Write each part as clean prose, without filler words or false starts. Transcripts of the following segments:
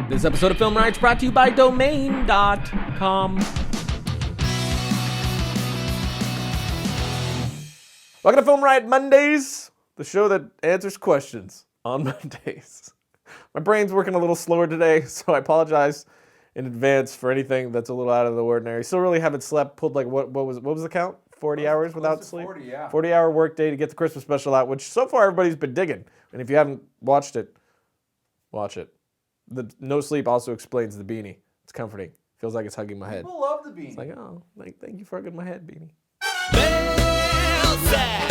This episode of Film Riot is brought to you by Domain.com. Welcome to Film Riot Mondays, the show that answers questions on Mondays. My brain's working a little slower today, so I apologize in advance for anything that's a little out of the ordinary. Still really haven't slept, pulled like, what was the count? 40 hours without sleep? 40, yeah. 40-hour workday to get the Christmas special out, which so far everybody's been digging. And if you haven't watched it, watch it. The no sleep also explains the beanie. It's comforting. Feels like it's hugging my head. People love the beanie. It's like, oh, thank you for hugging my head, beanie. Mail sack,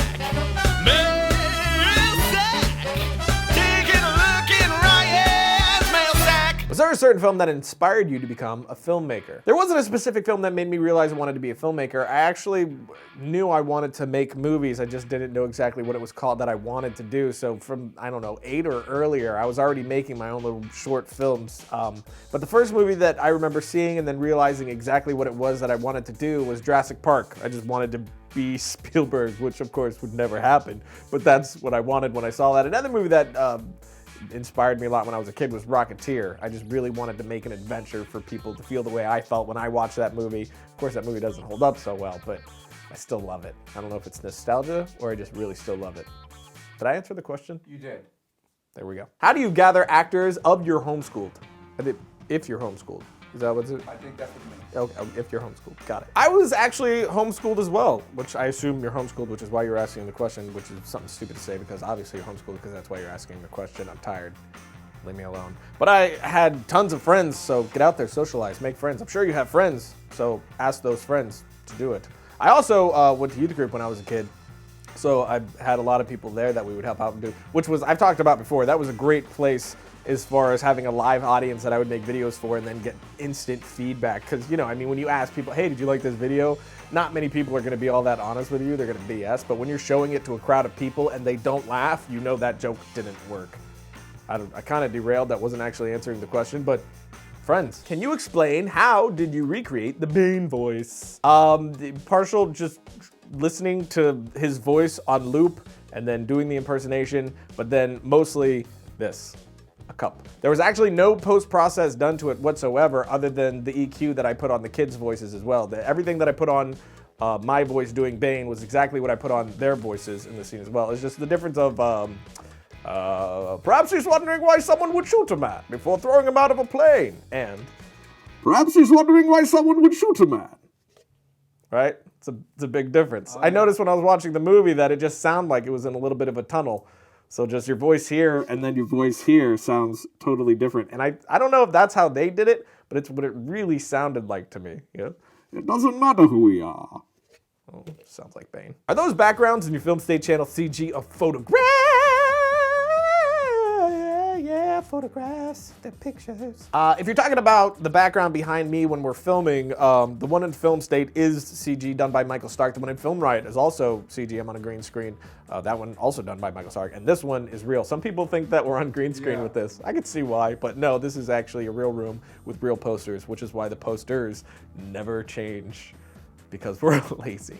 taking a look in Riot's mail sack. Was there a certain film that inspired you to become a filmmaker? There wasn't a specific film that made me realize I wanted to be a filmmaker. I actually knew I wanted to make movies. I just didn't know exactly what it was called that I wanted to do. So from, 8 or earlier, I was already making my own little short films. But the first movie that I remember seeing and then realizing exactly what it was that I wanted to do was Jurassic Park. I just wanted to be Spielberg, which of course would never happen. But that's what I wanted when I saw that. Another movie that inspired me a lot when I was a kid was Rocketeer. I just really wanted to make an adventure for people to feel the way I felt when I watched that movie. Of course, that movie doesn't hold up so well, but I still love it. I don't know if it's nostalgia or I just really still love it. Did I answer the question? You did. There we go. How do you gather actors of your homeschooled? If you're homeschooled. Is that what's it? I think that's what you mean. Okay, if you're homeschooled. Got it. I was actually homeschooled as well, which I assume you're homeschooled, which is why you're asking the question, which is something stupid to say because obviously you're homeschooled because that's why you're asking the question. I'm tired. Leave me alone. But I had tons of friends, so get out there, socialize, make friends. I'm sure you have friends, so ask those friends to do it. I also went to youth group when I was a kid, so I had a lot of people there that we would help out and do, which was, I've talked about before, that was a great place as far as having a live audience that I would make videos for and then get instant feedback. Because, when you ask people, hey, did you like this video? Not many people are going to be all that honest with you. They're going to BS. But when you're showing it to a crowd of people and they don't laugh, you know that joke didn't work. I kind of derailed. That wasn't actually answering the question, but friends, can you explain how did you recreate the Bane voice? Partial just listening to his voice on loop and then doing the impersonation, but then mostly this. A cup. There was actually no post-process done to it whatsoever other than the EQ that I put on the kids' voices as well. Everything that I put on my voice doing Bane was exactly what I put on their voices in the scene as well. It's just the difference of perhaps he's wondering why someone would shoot a man before throwing him out of a plane, and perhaps he's wondering why someone would shoot a man. Right? It's a big difference. I noticed when I was watching the movie that it just sounded like it was in a little bit of a tunnel. So just your voice here and then your voice here sounds totally different. And I don't know if that's how they did it, but it's what it really sounded like to me. Yeah? It doesn't matter who we are. Oh, sounds like Bane. Are those backgrounds in your Film State channel CG of photographs? Yeah, photographs, the pictures. If you're talking about the background behind me when we're filming, the one in Film State is CG done by Michael Stark. The one in Film Riot is also CG. I'm on a green screen. That one also done by Michael Stark. And this one is real. Some people think that we're on green screen with this. I can see why, but no, this is actually a real room with real posters, which is why the posters never change because we're lazy.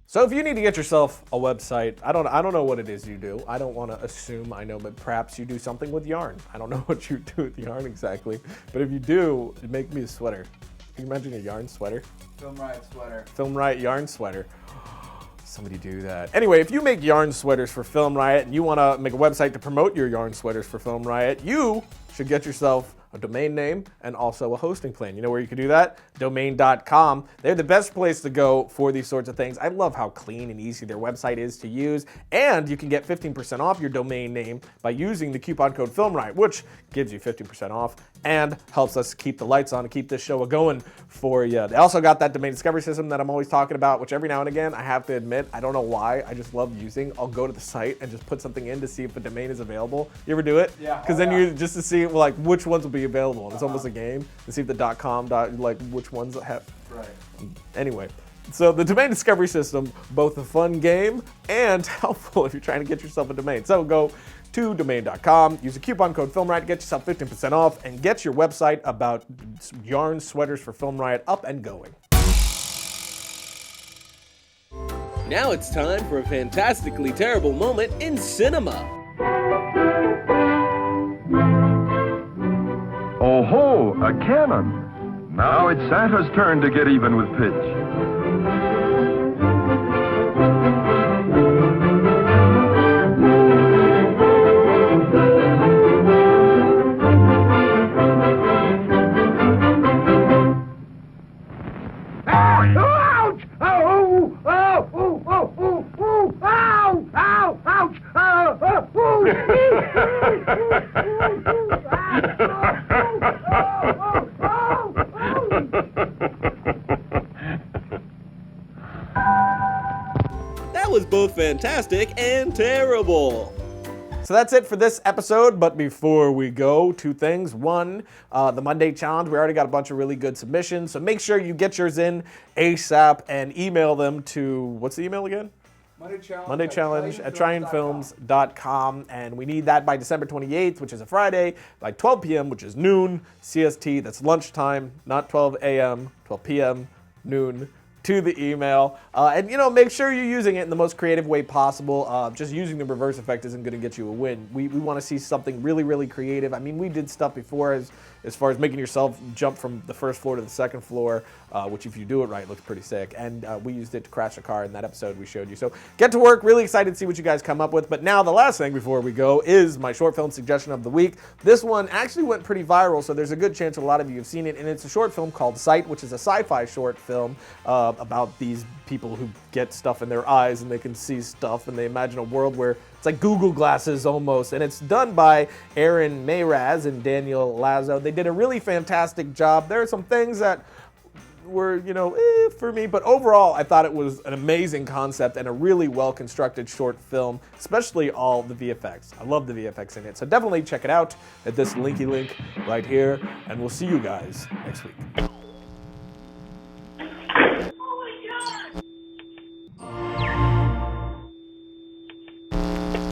So if you need to get yourself a website, I don't know what it is you do. I don't want to assume I know, but perhaps you do something with yarn. I don't know what you do with yarn exactly, but if you do, make me a sweater. Can you imagine a yarn sweater? Film Riot sweater. Film Riot yarn sweater. Somebody do that. Anyway, if you make yarn sweaters for Film Riot and you want to make a website to promote your yarn sweaters for Film Riot, you should get yourself a domain name and also a hosting plan. You know where you can do that? Domain.com. They're the best place to go for these sorts of things. I love how clean and easy their website is to use. And you can get 15% off your domain name by using the coupon code FilmRiot, which gives you 15% off and helps us keep the lights on and keep this show going for you. They also got that domain discovery system that I'm always talking about, which every now and again, I have to admit, I don't know why, I just love using. I'll go to the site and just put something in to see if a domain is available. You ever do it? Yeah. Because then you just to see like which ones will be available. And it's almost a game to see if the .com like which ones have. Right. Anyway. So the domain discovery system, both a fun game and helpful if you're trying to get yourself a domain. So go to domain.com, use the coupon code FilmRiot to get yourself 15% off and get your website about yarn sweaters for Film Riot up and going. Now it's time for a fantastically terrible moment in cinema. A cannon. Now it's Santa's turn to get even with Pitch. Ouch! Oh! Oh! Oh! Oh! Oh! Oh! Ow! Ow! Ouch! That was both fantastic and terrible. So that's it for this episode, but before we go, two things. One, the Monday Challenge. We already got a bunch of really good submissions, so make sure you get yours in ASAP and email them to, what's the email again? Monday Challenge at tryingfilms.com, and we need that by December 28th, which is a Friday, by 12 p.m., which is noon, CST, that's lunchtime, not 12 a.m., 12 p.m., noon, to the email. And, make sure you're using it in the most creative way possible. Just using the reverse effect isn't going to get you a win. We want to see something really, really creative. I mean, we did stuff before as far as making yourself jump from the first floor to the second floor, which if you do it right, looks pretty sick. And we used it to crash a car in that episode we showed you. So get to work. Really excited to see what you guys come up with. But now the last thing before we go is my short film suggestion of the week. This one actually went pretty viral, so there's a good chance a lot of you have seen it. And it's a short film called Sight, which is a sci-fi short film about these people who get stuff in their eyes and they can see stuff and they imagine a world where it's like Google glasses almost. And it's done by Aaron Mayraz and Daniel Lazo. They did a really fantastic job. There are some things that were, for me, but overall I thought it was an amazing concept and a really well-constructed short film, especially all the VFX. I love the VFX in it, so definitely check it out at this linky link right here, and we'll see you guys next week.